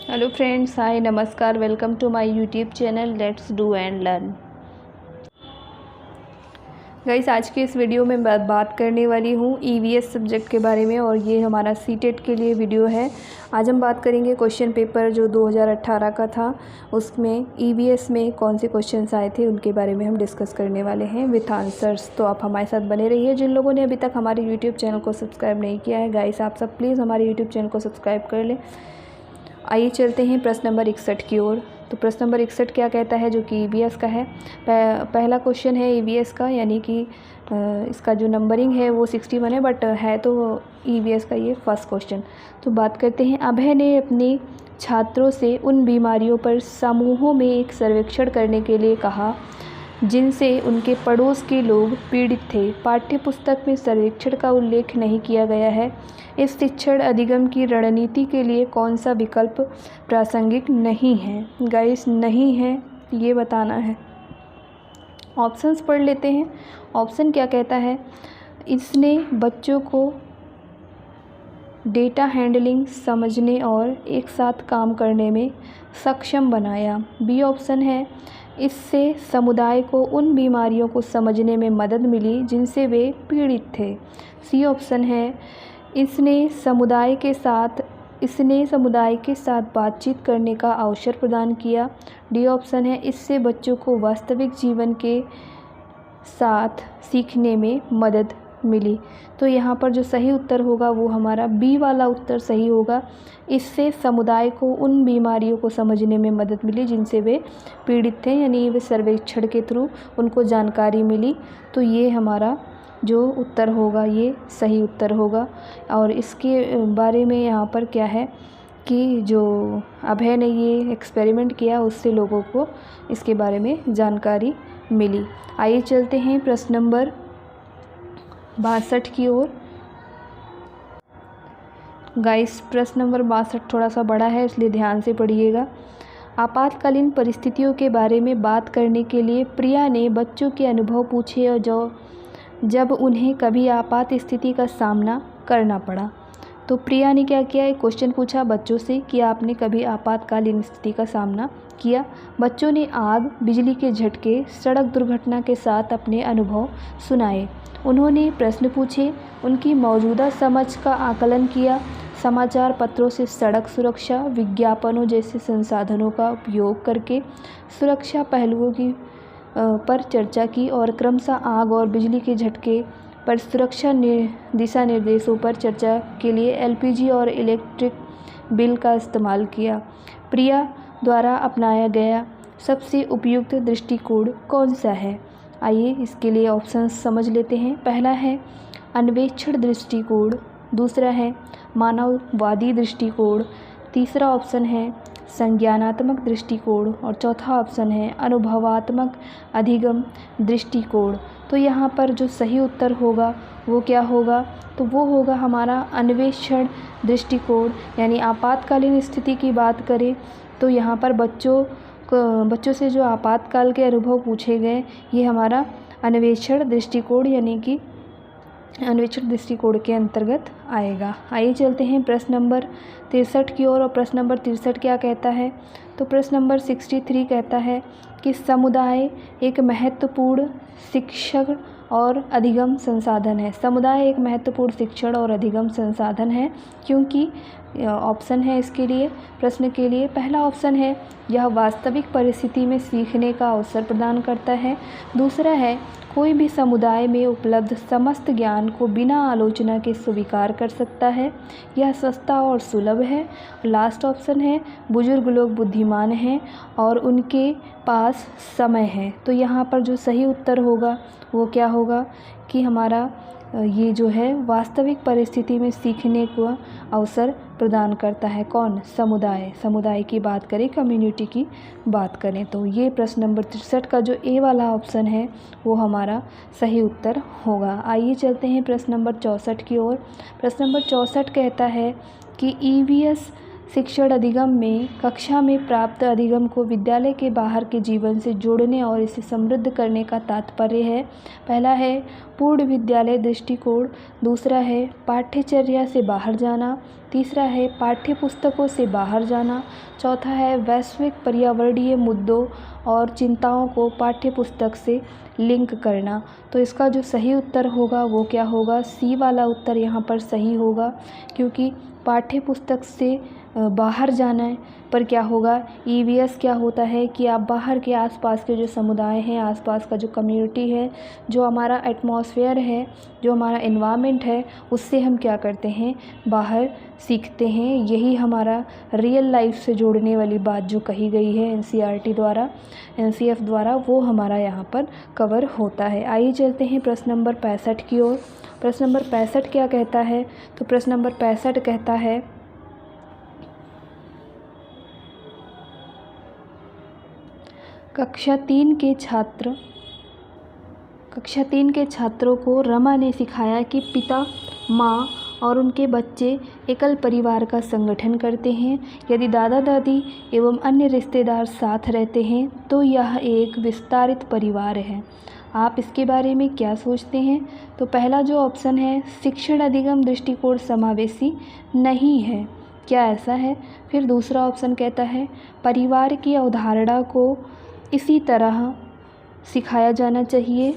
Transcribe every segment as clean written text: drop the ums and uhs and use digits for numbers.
Hello friends, hi, नमस्कार, welcome to my YouTube channel let's do and learn. Guys, आज के इस video में बात करने वाली हूँ ईवीएस सब्जेक्ट के बारे में और ये हमारा सीटेट के लिए वीडियो है। आज हम बात करेंगे क्वेश्चन पेपर जो 2018 का था, उसमें ईवीएस में कौन से क्वेश्चंस आए थे उनके बारे में हम डिस्कस करने वाले हैं विथ आंसर्स। तो आप हमारे साथ बने रहिए। जिन लोगों ने अभी तक हमारे यूट्यूब चैनल को सब्सक्राइब नहीं किया है गाइस, आप सब प्लीज़ हमारे यूट्यूब चैनल को सब्सक्राइब कर लें। आइए चलते हैं प्रश्न नंबर 61 की ओर। तो प्रश्न नंबर 61 क्या कहता है, जो कि ईवीएस का है। पहला क्वेश्चन है ईवीएस का, यानी कि इसका जो नंबरिंग है वो 61 है, बट है तो ईवीएस का ये फर्स्ट क्वेश्चन। तो बात करते हैं। अभय ने अपने छात्रों से उन बीमारियों पर समूहों में एक सर्वेक्षण करने के लिए कहा जिनसे उनके पड़ोस के लोग पीड़ित थे। पाठ्य पुस्तक में सर्वेक्षण का उल्लेख नहीं किया गया है। इस शिक्षण अधिगम की रणनीति के लिए कौन सा विकल्प प्रासंगिक नहीं है? गाइस, नहीं है ये बताना है। ऑप्शंस पढ़ लेते हैं। ऑप्शन क्या कहता है, इसने बच्चों को डेटा हैंडलिंग समझने और एक साथ काम करने में सक्षम बनाया। बी ऑप्शन है, इससे समुदाय को उन बीमारियों को समझने में मदद मिली जिनसे वे पीड़ित थे। सी ऑप्शन है, इसने समुदाय के साथ बातचीत करने का अवसर प्रदान किया। डी ऑप्शन है, इससे बच्चों को वास्तविक जीवन के साथ सीखने में मदद मिली। तो यहाँ पर जो सही उत्तर होगा वो हमारा बी वाला उत्तर सही होगा। इससे समुदाय को उन बीमारियों को समझने में मदद मिली जिनसे वे पीड़ित थे, यानी वे सर्वेक्षण के थ्रू उनको जानकारी मिली। तो ये हमारा जो उत्तर होगा ये सही उत्तर होगा। और इसके बारे में यहाँ पर क्या है कि जो अभय ने ये एक्सपेरिमेंट किया उससे लोगों को इसके बारे में जानकारी मिली। आइए चलते हैं प्रश्न नंबर 62 की ओर। गाइस, प्रश्न नंबर 62 थोड़ा सा बड़ा है, इसलिए ध्यान से पढ़िएगा। आपातकालीन परिस्थितियों के बारे में बात करने के लिए प्रिया ने बच्चों के अनुभव पूछे और जब उन्हें कभी आपात स्थिति का सामना करना पड़ा। तो प्रिया ने क्या किया, एक क्वेश्चन पूछा बच्चों से कि आपने कभी आपातकालीन स्थिति का सामना किया। बच्चों ने आग, बिजली के झटके, सड़क दुर्घटना के साथ अपने अनुभव सुनाए। उन्होंने प्रश्न पूछे, उनकी मौजूदा समझ का आकलन किया, समाचार पत्रों से सड़क सुरक्षा विज्ञापनों जैसे संसाधनों का उपयोग करके सुरक्षा पहलुओं की पर चर्चा की और क्रमशः आग और बिजली के झटके पर सुरक्षा दिशा निर्देशों पर चर्चा के लिए एलपीजी और इलेक्ट्रिक बिल का इस्तेमाल किया। प्रिया द्वारा अपनाया गया सबसे उपयुक्त दृष्टिकोण कौन सा है? आइए इसके लिए ऑप्शंस समझ लेते हैं। पहला है अन्वेषण दृष्टिकोण, दूसरा है मानववादी दृष्टिकोण, तीसरा ऑप्शन है संज्ञानात्मक दृष्टिकोण और चौथा ऑप्शन है अनुभवात्मक अधिगम दृष्टिकोण। तो यहाँ पर जो सही उत्तर होगा वो क्या होगा, तो वो होगा हमारा अन्वेषण दृष्टिकोण। यानी आपातकालीन स्थिति की बात करें तो यहाँ पर बच्चों से जो आपातकाल के अनुभव पूछे गए ये हमारा अन्वेषण दृष्टिकोण यानी कि अन्वेषण दृष्टिकोण के अंतर्गत आएगा। आइए चलते हैं प्रश्न नंबर 63 की ओर। और प्रश्न नंबर 63 क्या कहता है, तो प्रश्न नंबर 63 कहता है कि समुदाय एक महत्वपूर्ण शिक्षण और अधिगम संसाधन है। समुदाय एक महत्वपूर्ण शिक्षण और अधिगम संसाधन है क्योंकि ऑप्शन है इसके लिए, प्रश्न के लिए। पहला ऑप्शन है, यह वास्तविक परिस्थिति में सीखने का अवसर प्रदान करता है। दूसरा है, कोई भी समुदाय में उपलब्ध समस्त ज्ञान को बिना आलोचना के स्वीकार कर सकता है। यह सस्ता और सुलभ है। लास्ट ऑप्शन है, बुजुर्ग लोग बुद्धिमान हैं और उनके पास समय है। तो यहाँ पर जो सही उत्तर होगा वो क्या होगा कि हमारा ये जो है वास्तविक परिस्थिति में सीखने को अवसर प्रदान करता है। कौन? समुदाय की बात करें, कम्युनिटी की बात करें तो ये प्रश्न नंबर 63 का जो ए वाला ऑप्शन है वो हमारा सही उत्तर होगा। आइए चलते हैं प्रश्न नंबर 64 की ओर। प्रश्न नंबर 64 कहता है कि ईवीएस शिक्षण अधिगम में कक्षा में प्राप्त अधिगम को विद्यालय के बाहर के जीवन से जोड़ने और इसे समृद्ध करने का तात्पर्य है। पहला है पूर्ण विद्यालय दृष्टिकोण, दूसरा है पाठ्यचर्या से बाहर जाना, तीसरा है पाठ्य पुस्तकों से बाहर जाना, चौथा है वैश्विक पर्यावरणीय मुद्दों और चिंताओं को पाठ्य पुस्तक से लिंक करना। तो इसका जो सही उत्तर होगा वो क्या होगा, सी वाला उत्तर यहाँ पर सही होगा, क्योंकि पाठ्य पुस्तक से बाहर जाना है पर क्या होगा, ईवीएस क्या होता है कि आप बाहर के आसपास के जो समुदाय हैं, आसपास का जो कम्युनिटी है, जो हमारा एटमॉस्फेयर है, जो हमारा एनवायरनमेंट है, उससे हम क्या करते हैं, बाहर सीखते हैं। यही हमारा रियल लाइफ से जोड़ने वाली बात जो कही गई है एनसीईआरटी द्वारा, एनसीएफ द्वारा, वो हमारा यहाँ पर कवर होता है। आइए चलते हैं प्रश्न नंबर 65 की ओर। प्रश्न नंबर 65 क्या कहता है, तो प्रश्न नंबर 65 कहता है कक्षा 3 के छात्रों को रमा ने सिखाया कि पिता, माँ और उनके बच्चे एकल परिवार का संगठन करते हैं। यदि दादा दादी एवं अन्य रिश्तेदार साथ रहते हैं तो यह एक विस्तारित परिवार है। आप इसके बारे में क्या सोचते हैं? तो पहला जो ऑप्शन है, शिक्षण अधिगम दृष्टिकोण समावेशी नहीं है, क्या ऐसा है? फिर दूसरा ऑप्शन कहता है परिवार की अवधारणा को इसी तरह सिखाया जाना चाहिए।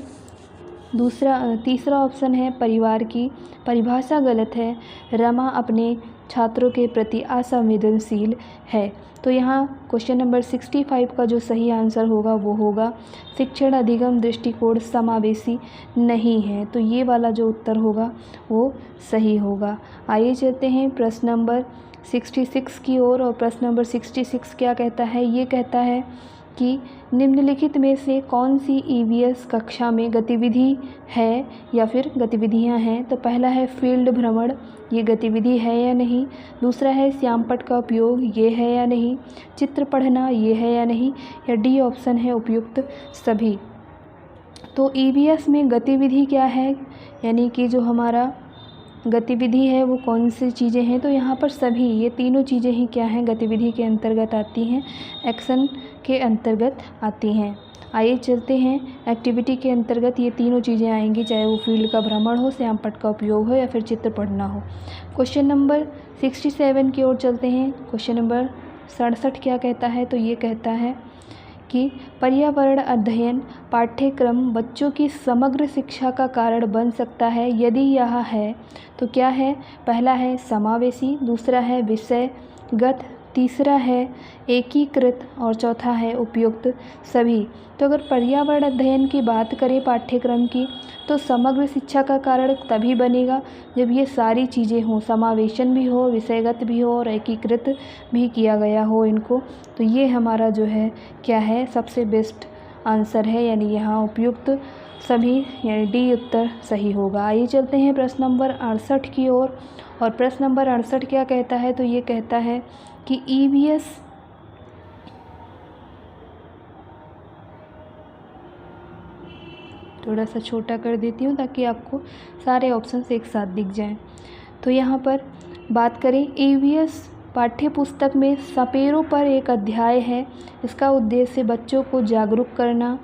तीसरा ऑप्शन है परिवार की परिभाषा गलत है, रमा अपने छात्रों के प्रति असंवेदनशील है। तो यहाँ क्वेश्चन नंबर 65 का जो सही आंसर होगा वो होगा शिक्षण अधिगम दृष्टिकोण समावेशी नहीं है। तो ये वाला जो उत्तर होगा वो सही होगा। आइए चलते हैं प्रश्न नंबर 66 की ओर। और प्रश्न नंबर 66 क्या कहता है, ये कहता है कि निम्नलिखित में से कौन सी ईवीएस कक्षा में गतिविधि है या फिर गतिविधियां हैं। तो पहला है फील्ड भ्रमण, ये गतिविधि है या नहीं। दूसरा है श्यामपट्ट का उपयोग, ये है या नहीं। चित्र पढ़ना, ये है या नहीं। या डी ऑप्शन है उपयुक्त सभी। तो ईवीएस में गतिविधि क्या है, यानी कि जो हमारा गतिविधि है वो कौन सी चीज़ें हैं, तो यहाँ पर सभी ये तीनों चीज़ें ही क्या हैं, गतिविधि के अंतर्गत आती हैं, एक्शन के अंतर्गत आती हैं। आइए चलते हैं, एक्टिविटी के अंतर्गत ये तीनों चीज़ें आएंगी, चाहे वो फील्ड का भ्रमण हो, श्यामपट्ट का उपयोग हो या फिर चित्र पढ़ना हो। क्वेश्चन नंबर 67 की ओर चलते हैं। क्वेश्चन नंबर 67 क्या कहता है, तो ये कहता है कि पर्यावरण अध्ययन पाठ्यक्रम बच्चों की समग्र शिक्षा का कारण बन सकता है। यदि यह है तो क्या है? पहला है समावेशी, दूसरा है विषयगत, तीसरा है एकीकृत और चौथा है उपयुक्त सभी। तो अगर पर्यावरण अध्ययन की बात करें पाठ्यक्रम की, तो समग्र शिक्षा का कारण तभी बनेगा जब ये सारी चीज़ें हों, समावेशन भी हो, विषयगत भी हो और एकीकृत भी किया गया हो इनको। तो ये हमारा जो है क्या है, सबसे बेस्ट आंसर है, यानी यहाँ उपयुक्त सभी, यानी डी उत्तर सही होगा। आइए चलते हैं प्रश्न नंबर 68 की ओर। और प्रश्न नंबर 68 क्या कहता है, तो ये कहता है कि ईवीएस थोड़ा सा छोटा कर देती हूँ ताकि आपको सारे ऑप्शंस एक साथ दिख जाएं। तो यहाँ पर बात करें, ईवीएस पाठ्य पुस्तक में सपेरों पर एक अध्याय है। इसका उद्देश्य बच्चों को जागरूक करना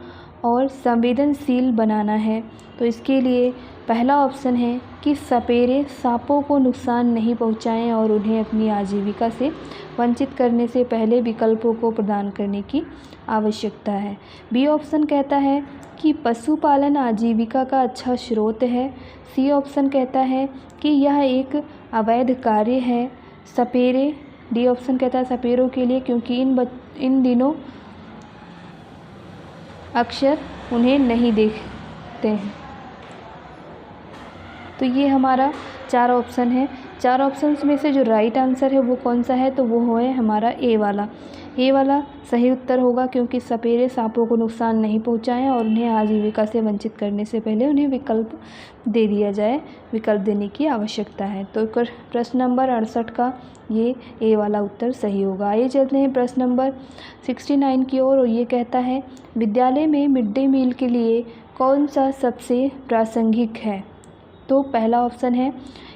और संवेदनशील बनाना है। तो इसके लिए पहला ऑप्शन है कि सपेरे सांपों को नुकसान नहीं पहुंचाएं और उन्हें अपनी आजीविका से वंचित करने से पहले विकल्पों को प्रदान करने की आवश्यकता है। बी ऑप्शन कहता है कि पशुपालन आजीविका का अच्छा स्रोत है। सी ऑप्शन कहता है कि यह एक अवैध कार्य है। सपेरे, डी ऑप्शन कहता है सपेरों के लिए, क्योंकि इन दिनों अक्सर उन्हें नहीं देखते हैं। तो ये हमारा 4 ऑप्शन है। 4 ऑप्शंस में से जो राइट आंसर है वो कौन सा है, तो वो है हमारा ए वाला। ए वाला सही उत्तर होगा, क्योंकि सपेरे सांपों को नुकसान नहीं पहुंचाएं और उन्हें आजीविका से वंचित करने से पहले उन्हें विकल्प दे दिया जाए, विकल्प देने की आवश्यकता है। तो प्रश्न नंबर 68 का ये ए वाला उत्तर सही होगा। आइए चलते हैं प्रश्न नंबर 69 की ओर। और ये कहता है विद्यालय में मिड डे मील के लिए कौन सा सबसे प्रासंगिक है। तो पहला ऑप्शन है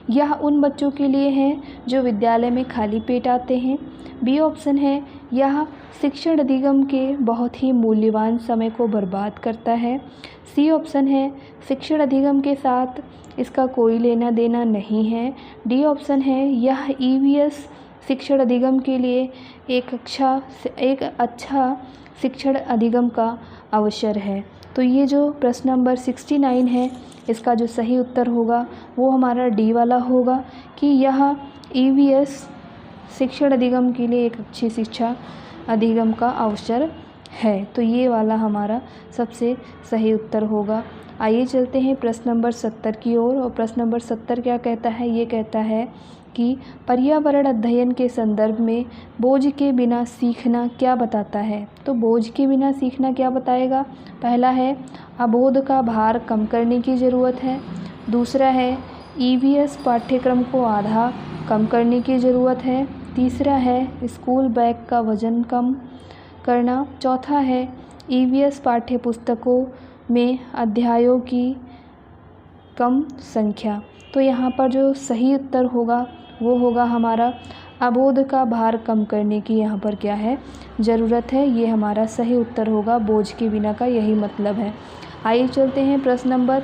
यह उन बच्चों के लिए है जो विद्यालय में खाली पेट आते हैं। बी ऑप्शन है, यह शिक्षण अधिगम के बहुत ही मूल्यवान समय को बर्बाद करता है। सी ऑप्शन है, शिक्षण अधिगम के साथ इसका कोई लेना देना नहीं है। डी ऑप्शन है, यह ईवीएस शिक्षण अधिगम के लिए एक अच्छा शिक्षण अधिगम का अवसर है। तो ये जो प्रश्न नंबर 69 है, इसका जो सही उत्तर होगा वो हमारा डी वाला होगा कि यह ईवीएस शिक्षण अधिगम के लिए एक अच्छी शिक्षा अधिगम का अवसर है। तो ये वाला हमारा सबसे सही उत्तर होगा। आइए चलते हैं प्रश्न नंबर 70 की ओर। और प्रश्न नंबर 70 क्या कहता है? ये कहता है कि पर्यावरण अध्ययन के संदर्भ में बोझ के बिना सीखना क्या बताता है? तो बोझ के बिना सीखना क्या बताएगा? पहला है, अबोध का भार कम करने की ज़रूरत है। दूसरा है, ईवीएस पाठ्यक्रम को आधा कम करने की ज़रूरत है। तीसरा है, स्कूल बैग का वज़न कम करना। चौथा है, ईवीएस पाठ्य पुस्तकों में अध्यायों की कम संख्या। तो यहाँ पर जो सही उत्तर होगा वो होगा हमारा अबोध का भार कम करने की यहाँ पर क्या है? ज़रूरत है। ये हमारा सही उत्तर होगा, बोझ के बिना का यही मतलब है। आइए चलते हैं प्रश्न नंबर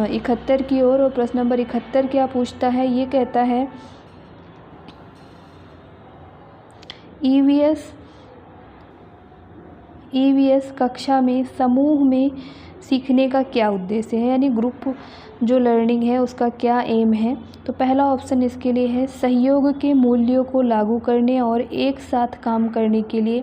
71 की ओर। और प्रश्न नंबर 71 क्या पूछता है? ये कहता है ईवीएस कक्षा में समूह में सीखने का क्या उद्देश्य है? यानी ग्रुप जो लर्निंग है उसका क्या एम है? तो पहला ऑप्शन इसके लिए है, सहयोग के मूल्यों को लागू करने और एक साथ काम करने के लिए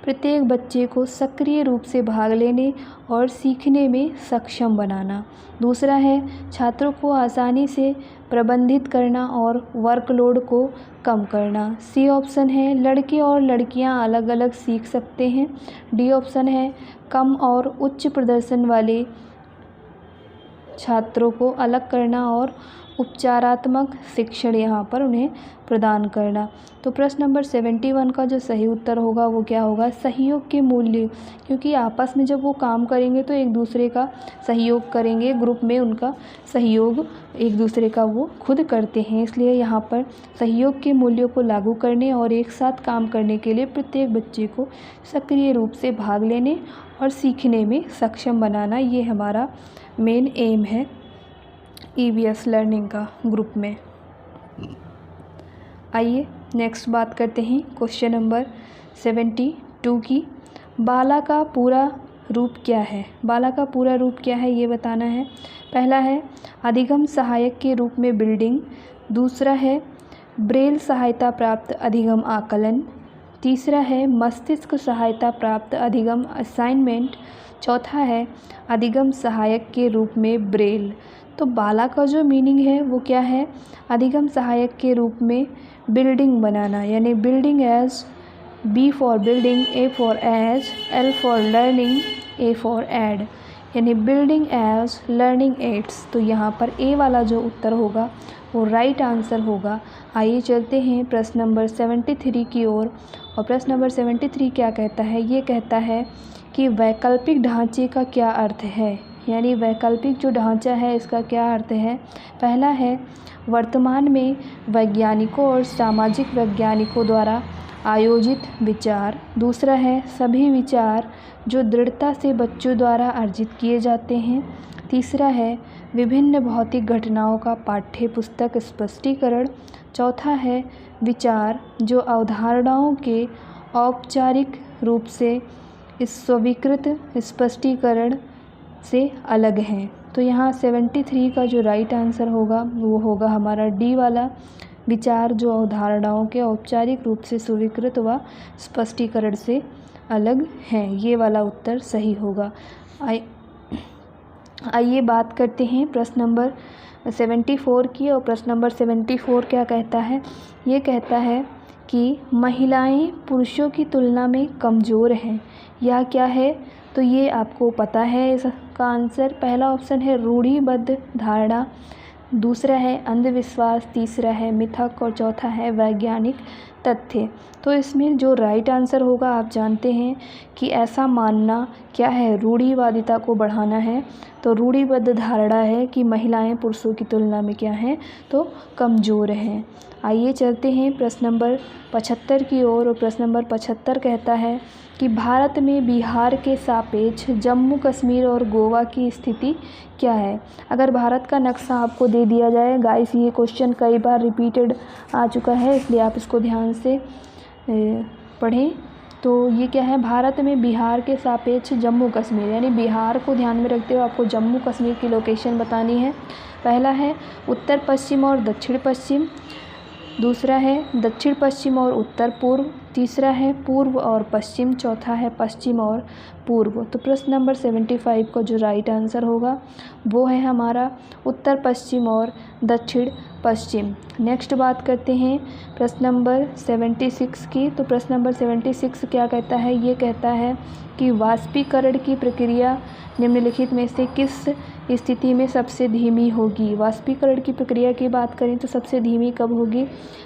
प्रत्येक बच्चे को सक्रिय रूप से भाग लेने और सीखने में सक्षम बनाना। दूसरा है, छात्रों को आसानी से प्रबंधित करना और वर्कलोड को कम करना। सी ऑप्शन है, लड़के और लड़कियां अलग अलग सीख सकते हैं। डी ऑप्शन है, कम और उच्च प्रदर्शन वाले छात्रों को अलग करना और उपचारात्मक शिक्षण यहाँ पर उन्हें प्रदान करना। तो प्रश्न नंबर 71 का जो सही उत्तर होगा वो क्या होगा? सहयोग के मूल्य, क्योंकि आपस में जब वो काम करेंगे तो एक दूसरे का सहयोग करेंगे, ग्रुप में उनका सहयोग एक दूसरे का वो खुद करते हैं, इसलिए यहाँ पर सहयोग के मूल्यों को लागू करने और एक साथ काम करने के लिए प्रत्येक बच्चे को सक्रिय रूप से भाग लेने और सीखने में सक्षम बनाना, ये हमारा मेन एम है ईवीएस लर्निंग का ग्रुप में। आइए नेक्स्ट बात करते हैं क्वेश्चन नंबर 72 की। बाला का पूरा रूप क्या है? बाला का पूरा रूप क्या है ये बताना है। पहला है, अधिगम सहायक के रूप में बिल्डिंग। दूसरा है, ब्रेल सहायता प्राप्त अधिगम आकलन। तीसरा है, मस्तिष्क सहायता प्राप्त अधिगम असाइनमेंट। चौथा है, अधिगम सहायक के रूप में ब्रेल। तो बाला का जो मीनिंग है वो क्या है? अधिगम सहायक के रूप में बिल्डिंग बनाना, यानी building as, B for building, A for as, L for learning, A for aid, यानी बिल्डिंग एज लर्निंग एड्स। तो यहाँ पर ए वाला जो उत्तर होगा वो राइट आंसर होगा। आइए चलते हैं प्रश्न नंबर 73 की ओर। और प्रश्न नंबर 73 क्या कहता है? ये कहता है कि वैकल्पिक ढांचे का क्या अर्थ है? यानी वैकल्पिक जो ढांचा है इसका क्या अर्थ है? पहला है, वर्तमान में वैज्ञानिकों और सामाजिक वैज्ञानिकों द्वारा आयोजित विचार। दूसरा है, सभी विचार जो दृढ़ता से बच्चों द्वारा अर्जित किए जाते हैं। तीसरा है, विभिन्न भौतिक घटनाओं का पाठ्य पुस्तक स्पष्टीकरण। चौथा है, विचार जो अवधारणाओं के औपचारिक रूप से स्वीकृत स्पष्टीकरण से अलग हैं। तो यहाँ 73 का जो राइट आंसर होगा वो होगा हमारा डी वाला, विचार जो अवधारणाओं के औपचारिक रूप से स्वीकृत व स्पष्टीकरण से अलग हैं, ये वाला उत्तर सही होगा। आइए बात करते हैं प्रश्न नंबर 74 की। और प्रश्न नंबर 74 क्या कहता है? ये कहता है कि महिलाएं पुरुषों की तुलना में कमज़ोर हैं, यह क्या है? तो ये आपको पता है इसका आंसर। पहला ऑप्शन है रूढ़िबद्ध धारणा। दूसरा है अंधविश्वास, तीसरा है मिथक और चौथा है वैज्ञानिक तथ्य। तो इसमें जो राइट आंसर होगा, आप जानते हैं कि ऐसा मानना क्या है, रूढ़िवादिता को बढ़ाना है। तो रूढ़िबद्ध धारणा है कि महिलाएं पुरुषों की तुलना में क्या हैं, तो कमज़ोर हैं। आइए चलते हैं प्रश्न नंबर 75 की ओर। और प्रश्न नंबर 75 कहता है कि भारत में बिहार के सापेक्ष जम्मू कश्मीर और गोवा की स्थिति क्या है। अगर भारत का नक्शा आपको दे दिया जाए, गाइस ये क्वेश्चन कई बार रिपीटेड आ चुका है, इसलिए आप इसको ध्यान से पढ़ें। तो ये क्या है, भारत में बिहार के सापेक्ष जम्मू कश्मीर, यानी बिहार को ध्यान में रखते हुए आपको जम्मू कश्मीर की लोकेशन बतानी है। पहला है उत्तर पश्चिम और दक्षिण पश्चिम, दूसरा है दक्षिण पश्चिम और उत्तर पूर्व, तीसरा है पूर्व और पश्चिम, चौथा है पश्चिम और पूर्व। तो प्रश्न नंबर 75 का जो राइट आंसर होगा वो है हमारा उत्तर पश्चिम और दक्षिण पश्चिम। नेक्स्ट बात करते हैं प्रश्न नंबर 76 की। तो प्रश्न नंबर 76 क्या कहता है, ये कहता है कि वाष्पीकरण की प्रक्रिया निम्नलिखित में से किस स्थिति में सबसे धीमी होगी। वाष्पीकरण की प्रक्रिया की बात करें तो सबसे धीमी कब होगी।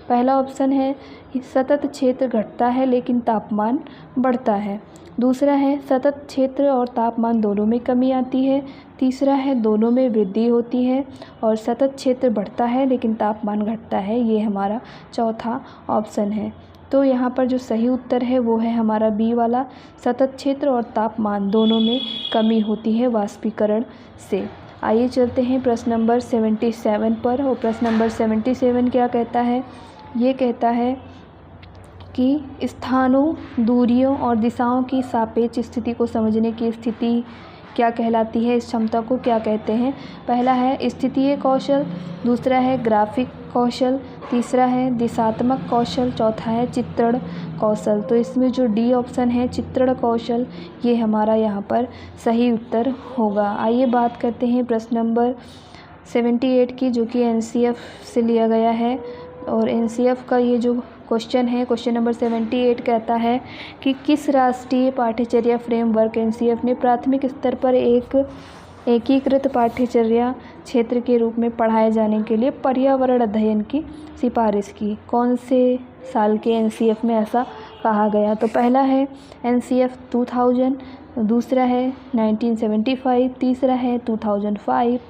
पहला ऑप्शन है सतत क्षेत्र घटता है लेकिन तापमान बढ़ता है, दूसरा है सतत क्षेत्र और तापमान दोनों में कमी आती है, तीसरा है दोनों में वृद्धि होती है, और सतत क्षेत्र बढ़ता है लेकिन तापमान घटता है, ये हमारा चौथा ऑप्शन है। तो यहाँ पर जो सही उत्तर है वो है हमारा बी वाला, सतत क्षेत्र और तापमान दोनों में कमी होती है वाष्पीकरण से। आइए चलते हैं प्रश्न नंबर 77 पर। और प्रश्न नंबर 77 क्या कहता है, ये कहता है कि स्थानों, दूरियों और दिशाओं की सापेक्ष स्थिति को समझने की स्थिति क्या कहलाती है, इस क्षमता को क्या कहते हैं। पहला है स्थितीय कौशल, दूसरा है ग्राफिक कौशल, तीसरा है दिशात्मक कौशल, चौथा है चित्रण कौशल। तो इसमें जो डी ऑप्शन है चित्रण कौशल, ये हमारा यहाँ पर सही उत्तर होगा। आइए बात करते हैं प्रश्न नंबर 78 की, जो कि एनसीएफ से लिया गया है। और एनसीएफ का ये जो क्वेश्चन है, क्वेश्चन नंबर 78 कहता है कि किस राष्ट्रीय पाठ्यचर्या फ्रेमवर्क एनसीएफ ने प्राथमिक स्तर पर एक एकीकृत पाठ्यचर्या क्षेत्र के रूप में पढ़ाए जाने के लिए पर्यावरण अध्ययन की सिफारिश की। कौन से साल के एनसीएफ में ऐसा कहा गया। तो पहला है एनसीएफ 2000, दूसरा है 1975, तीसरा है 2005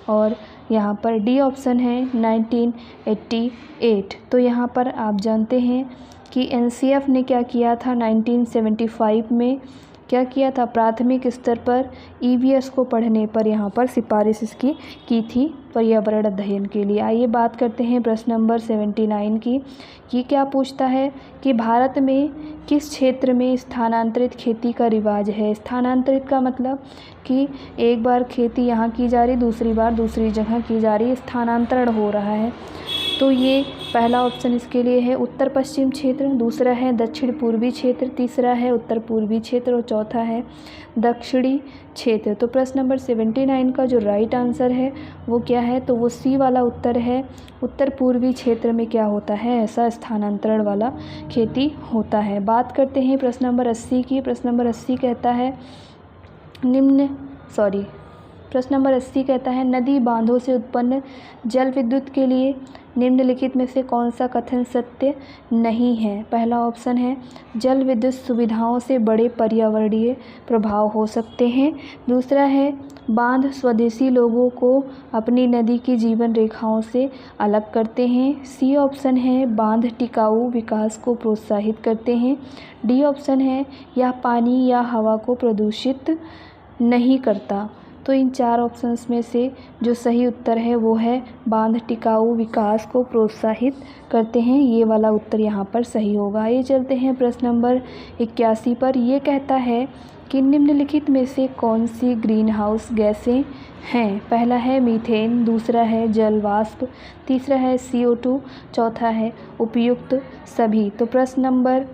और यहाँ पर डी ऑप्शन है 1988। तो यहाँ पर आप जानते हैं कि एनसीएफ ने क्या किया था, 1975 में क्या किया था, प्राथमिक स्तर पर ईवीएस को पढ़ने पर यहाँ पर सिफारिश इसकी की थी पर्यावरण अध्ययन के लिए। आइए बात करते हैं प्रश्न नंबर 79 की। ये क्या पूछता है कि भारत में किस क्षेत्र में स्थानांतरित खेती का रिवाज है। स्थानांतरित का मतलब कि एक बार खेती यहाँ की जा रही, दूसरी बार दूसरी जगह की जा रही, स्थानांतरण हो रहा है। तो ये पहला ऑप्शन इसके लिए है उत्तर पश्चिम क्षेत्र, दूसरा है दक्षिण पूर्वी क्षेत्र, तीसरा है उत्तर पूर्वी क्षेत्र और चौथा है दक्षिणी क्षेत्र। तो प्रश्न नंबर 79 का जो राइट आंसर है वो क्या है, तो वो सी वाला उत्तर है। उत्तर पूर्वी क्षेत्र में क्या होता है, ऐसा स्थानांतरण वाला खेती होता है। बात करते हैं प्रश्न नंबर 80 की। प्रश्न नंबर 80 कहता है प्रश्न नंबर 80 कहता है नदी बांधों से उत्पन्न जल विद्युत के लिए निम्नलिखित में से कौन सा कथन सत्य नहीं है। पहला ऑप्शन है जल विद्युत सुविधाओं से बड़े पर्यावरणीय प्रभाव हो सकते हैं, दूसरा है बांध स्वदेशी लोगों को अपनी नदी की जीवन रेखाओं से अलग करते हैं, सी ऑप्शन है बांध टिकाऊ विकास को प्रोत्साहित करते हैं, डी ऑप्शन है यह पानी या हवा को प्रदूषित नहीं करता। तो इन चार ऑप्शंस में से जो सही उत्तर है वो है बांध टिकाऊ विकास को प्रोत्साहित करते हैं, ये वाला उत्तर यहाँ पर सही होगा। ये चलते हैं प्रश्न नंबर 81 पर। ये कहता है कि निम्नलिखित में से कौन सी ग्रीन हाउस गैसें हैं। पहला है मीथेन, दूसरा है जल वाष्प, तीसरा है CO2, चौथा है उपयुक्त सभी। तो प्रश्न नंबर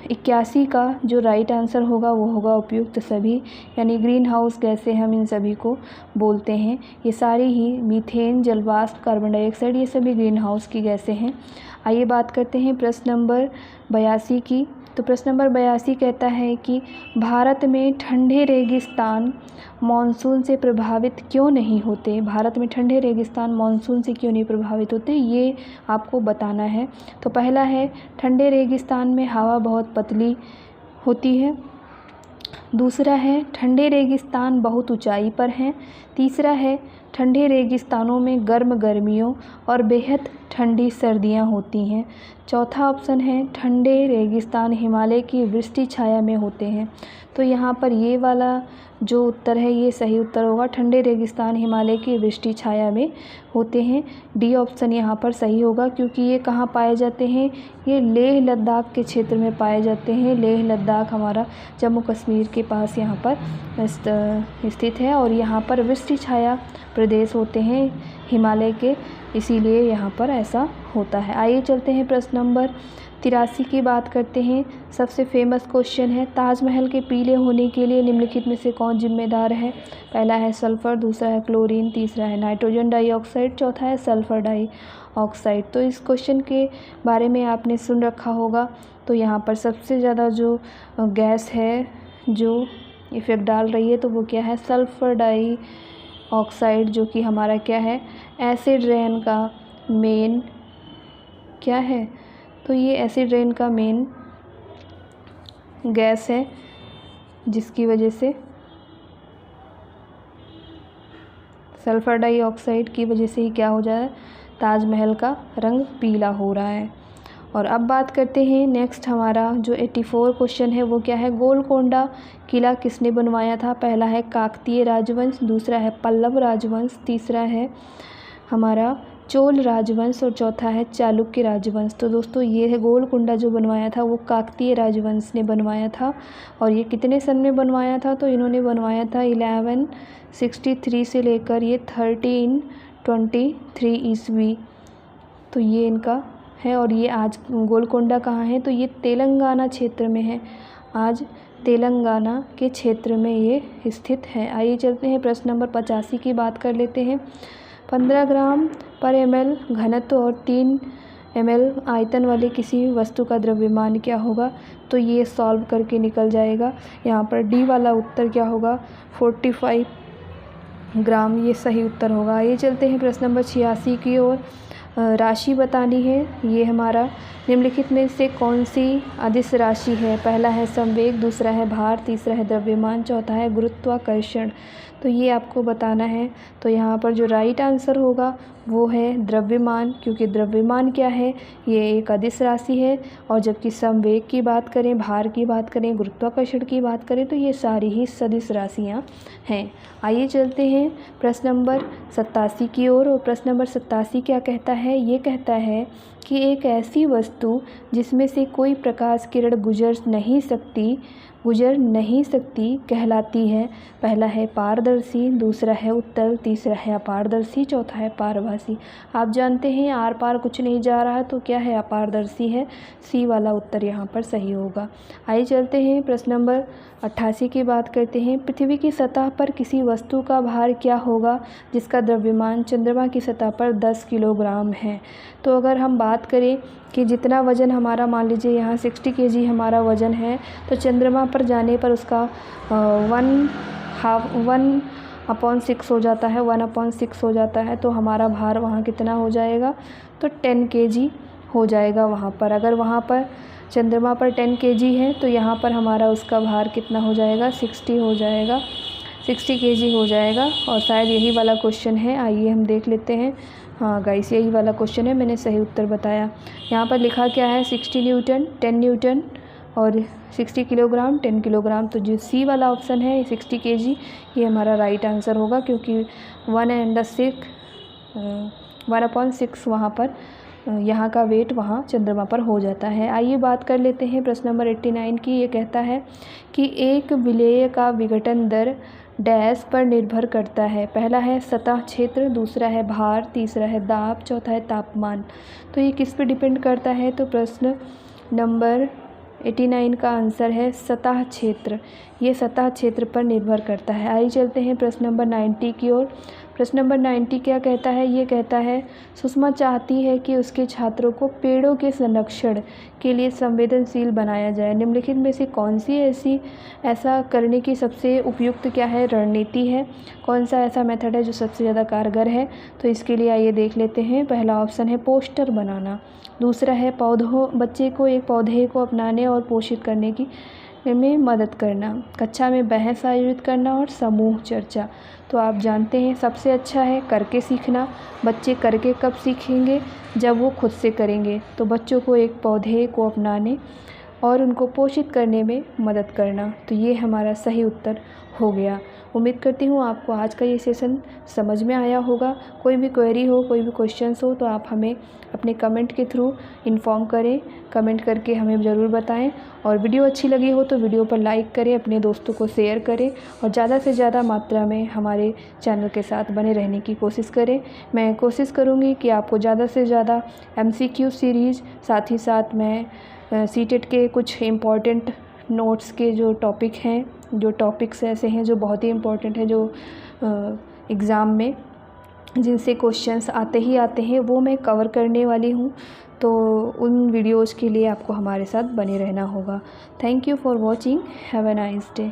81 का जो राइट आंसर होगा वो होगा उपयुक्त सभी, यानी ग्रीन हाउस गैसें हम इन सभी को बोलते हैं। ये सारी ही मीथेन, जल वाष्प, कार्बन डाइऑक्साइड, ये सभी ग्रीन हाउस की गैसें हैं। आइए बात करते हैं प्रश्न नंबर 82 की। तो प्रश्न नंबर 82 कहता है कि भारत में ठंडे रेगिस्तान मानसून से प्रभावित क्यों नहीं होते। भारत में ठंडे रेगिस्तान मानसून से क्यों नहीं प्रभावित होते, ये आपको बताना है। तो पहला है, ठंडे रेगिस्तान में हवा बहुत पतली होती है। दूसरा है, ठंडे रेगिस्तान बहुत ऊंचाई पर हैं। तीसरा है, ठंडे रेगिस्तानों में गर्म गर्मियों और बेहद ठंडी सर्दियां होती हैं। चौथा ऑप्शन है, ठंडे रेगिस्तान हिमालय की वृष्टि छाया में होते हैं। तो यहाँ पर ये वाला जो उत्तर है ये सही उत्तर होगा, ठंडे रेगिस्तान हिमालय की वृष्टि छाया में होते हैं। डी ऑप्शन यहाँ पर सही होगा, क्योंकि ये कहाँ पाए जाते हैं, ये लेह लद्दाख के क्षेत्र में पाए जाते हैं। लेह लद्दाख हमारा जम्मू कश्मीर के पास यहाँ पर स्थित है और यहाँ पर वृष्टि छाया प्रदेश होते हैं हिमालय के, इसीलिए यहाँ पर ऐसा होता है। आइए चलते हैं प्रश्न नंबर 83 की बात करते हैं। सबसे फेमस क्वेश्चन है, ताजमहल के पीले होने के लिए निम्नलिखित में से कौन जिम्मेदार है। पहला है सल्फ़र, दूसरा है क्लोरीन, तीसरा है नाइट्रोजन डाइऑक्साइड, चौथा है सल्फ़र डाइऑक्साइड। तो इस क्वेश्चन के बारे में आपने सुन रखा होगा। तो यहाँ पर सबसे ज़्यादा जो गैस है जो इफ़ेक्ट डाल रही है तो वो क्या है, सल्फ़र डाइऑक्साइड, जो कि हमारा क्या है, एसिड रेन का मेन क्या है, तो ये एसिड रेन का मेन गैस है, जिसकी वजह से सल्फ़र डाइऑक्साइड की वजह से ही क्या हो जाए, ताजमहल का रंग पीला हो रहा है। और अब बात करते हैं नेक्स्ट, हमारा जो 84 क्वेश्चन है वो क्या है, गोलकोंडा किला किसने बनवाया था। पहला है काकतीय राजवंश, दूसरा है पल्लव राजवंश, तीसरा है हमारा चोल राजवंश और चौथा है चालुक्य राजवंश। तो दोस्तों ये है गोलकुंडा जो बनवाया था वो काकतीय राजवंश ने बनवाया था। और ये कितने सन में बनवाया था, तो इन्होंने बनवाया था 1163 से लेकर ये 1323 ईस्वी। तो ये इनका है। और ये आज गोलकोंडा कहाँ है, तो ये तेलंगाना क्षेत्र में है, आज तेलंगाना के क्षेत्र में ये स्थित है। आइए चलते हैं प्रश्न नंबर 85 की बात कर लेते हैं। 15 ग्राम पर ml घनत्व और 3 ml आयतन वाले किसी वस्तु का द्रव्यमान क्या होगा। तो ये सॉल्व करके निकल जाएगा। यहाँ पर डी वाला उत्तर क्या होगा, 45 ग्राम, ये सही उत्तर होगा। ये चलते हैं प्रश्न नंबर 86 की ओर। राशि बतानी है, ये हमारा निम्नलिखित में से कौन सी अदिश राशि है। पहला है संवेग, दूसरा है भार, तीसरा है द्रव्यमान, चौथा है गुरुत्वाकर्षण। तो ये आपको बताना है। तो यहाँ पर जो राइट आंसर होगा वो है द्रव्यमान, क्योंकि द्रव्यमान क्या है, ये एक अदिश राशि है। और जबकि संवेग की बात करें, भार की बात करें, गुरुत्वाकर्षण की बात करें, तो ये सारी ही सदिश राशियाँ हैं। आइए चलते हैं प्रश्न नंबर 87 की ओर। और प्रश्न नंबर 87 क्या कहता है, ये कहता है कि एक ऐसी वस्तु जिसमें से कोई प्रकाश किरण गुजर नहीं सकती कहलाती है। पहला है पारदर्शी, दूसरा है उत्तल, तीसरा है अपारदर्शी, चौथा है पारभासी। आप जानते हैं आर पार कुछ नहीं जा रहा, तो क्या है, अपारदर्शी है। सी वाला उत्तर यहाँ पर सही होगा। आइए चलते हैं प्रश्न नंबर 88 की बात करते हैं। पृथ्वी की सतह पर किसी वस्तु का भार क्या होगा जिसका द्रव्यमान चंद्रमा की सतह पर 10 किलोग्राम है। तो अगर हम बात करें कि जितना वज़न हमारा, मान लीजिए यहाँ 60 kg हमारा वज़न है, तो चंद्रमा पर जाने पर उसका 1/6 हो जाता है, 1/6 हो जाता है। तो हमारा भार वहाँ कितना हो जाएगा, तो 10 kg हो जाएगा वहाँ पर। अगर वहाँ पर चंद्रमा पर 10 kg है तो यहाँ पर हमारा उसका भार कितना हो जाएगा, 60 हो जाएगा, 60 kg हो जाएगा। और शायद यही वाला क्वेश्चन है, आइए हम देख लेते हैं। हाँ गाइस, यही वाला क्वेश्चन है, मैंने सही उत्तर बताया। यहाँ पर लिखा क्या है, 60 न्यूटन, 10 न्यूटन और 60 किलोग्राम, 10 किलोग्राम। तो जो सी वाला ऑप्शन है 60 kg, ये हमारा राइट आंसर होगा, क्योंकि 1/6 वहाँ पर यहाँ का वेट वहाँ चंद्रमा पर हो जाता है। आइए बात कर लेते हैं प्रश्न नंबर 89 की। ये कहता है कि एक विलेय का विघटन दर डैश पर निर्भर करता है। पहला है सतह क्षेत्र, दूसरा है भार, तीसरा है दाब, चौथा है तापमान। तो ये किस पे डिपेंड करता है, तो प्रश्न नंबर 89 का आंसर है सतह क्षेत्र। ये सतह क्षेत्र पर निर्भर करता है। आइए चलते हैं प्रश्न नंबर 90 की ओर। प्रश्न नंबर 90 क्या कहता है? ये कहता है सुषमा चाहती है कि उसके छात्रों को पेड़ों के संरक्षण के लिए संवेदनशील बनाया जाए। निम्नलिखित में से कौन सी ऐसा करने की सबसे उपयुक्त क्या है रणनीति है? कौन सा ऐसा मेथड है जो सबसे ज़्यादा कारगर है? तो इसके लिए आइए देख लेते हैं। पहला ऑप्शन है पोस्टर बनाना। दूसरा है बच्चे को एक पौधे को अपनाने और पोषित करने की में मदद करना। कक्षा में बहस आयोजित करना और समूह चर्चा। तो आप जानते हैं सबसे अच्छा है करके सीखना। बच्चे करके कब सीखेंगे? जब वो खुद से करेंगे। तो बच्चों को एक पौधे को अपनाने और उनको पोषित करने में मदद करना। तो ये हमारा सही उत्तर हो गया। उम्मीद करती हूँ आपको आज का ये सेशन समझ में आया होगा। कोई भी क्वेरी हो, कोई भी क्वेश्चंस हो तो आप हमें अपने कमेंट के थ्रू इन्फॉर्म करें। कमेंट करके हमें ज़रूर बताएं। और वीडियो अच्छी लगी हो तो वीडियो पर लाइक करें, अपने दोस्तों को शेयर करें और ज़्यादा से ज़्यादा मात्रा में हमारे चैनल के साथ बने रहने की कोशिश करें। मैं कोशिश करूँगी कि आपको ज़्यादा से ज़्यादा MCQ सीरीज़, साथ ही साथ मैं सीटेट के कुछ इम्पॉर्टेंट नोट्स के जो टॉपिक हैं, जो टॉपिक्स ऐसे हैं जो बहुत ही इम्पॉर्टेंट है, जो एग्ज़ाम में जिनसे क्वेश्चंस आते हैं वो मैं कवर करने वाली हूँ। तो उन वीडियोज़ के लिए आपको हमारे साथ बने रहना होगा। Thank you for watching. Have a nice day.